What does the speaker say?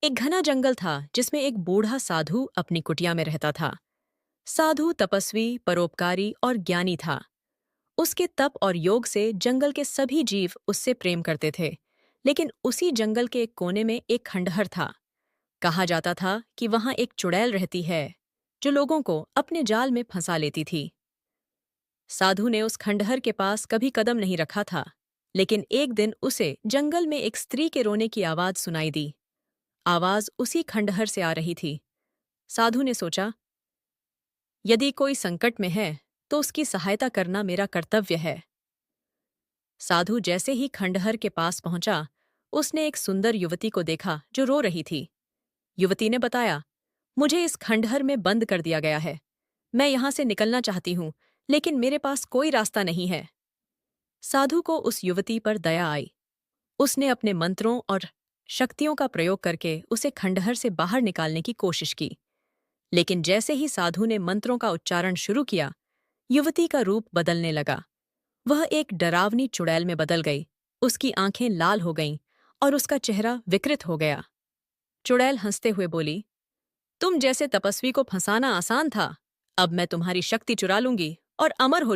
एक घना जंगल था जिसमें एक बूढ़ा साधु अपनी कुटिया में रहता था। साधु तपस्वी, परोपकारी और ज्ञानी था। उसके तप और योग से जंगल के सभी जीव उससे प्रेम करते थे। लेकिन उसी जंगल के एक कोने में एक खंडहर था। कहा जाता था कि वहां एक चुड़ैल रहती है जो लोगों को अपने जाल में फंसा लेती थी। साधु ने उस खंडहर के पास कभी कदम नहीं रखा था, लेकिन एक दिन उसे जंगल में एक स्त्री के रोने की आवाज सुनाई दी। आवाज उसी खंडहर से आ रही थी। साधु ने सोचा, यदि कोई संकट में है तो उसकी सहायता करना मेरा कर्तव्य है। साधु जैसे ही खंडहर के पास पहुंचा, उसने एक सुंदर युवती को देखा जो रो रही थी। युवती ने बताया, मुझे इस खंडहर में बंद कर दिया गया है। मैं यहां से निकलना चाहती हूं, लेकिन मेरे पास कोई रास्ता नहीं है। साधु को उस युवती पर दया आई। उसने अपने मंत्रों और शक्तियों का प्रयोग करके उसे खंडहर से बाहर निकालने की कोशिश की। लेकिन जैसे ही साधु ने मंत्रों का उच्चारण शुरू किया, युवती का रूप बदलने लगा। वह एक डरावनी चुड़ैल में बदल गई। उसकी आंखें लाल हो गईं और उसका चेहरा विकृत हो गया। चुड़ैल हंसते हुए बोली, तुम जैसे तपस्वी को फंसाना आसान था। अब मैं तुम्हारी शक्ति चुरा लूंगी और अमर हो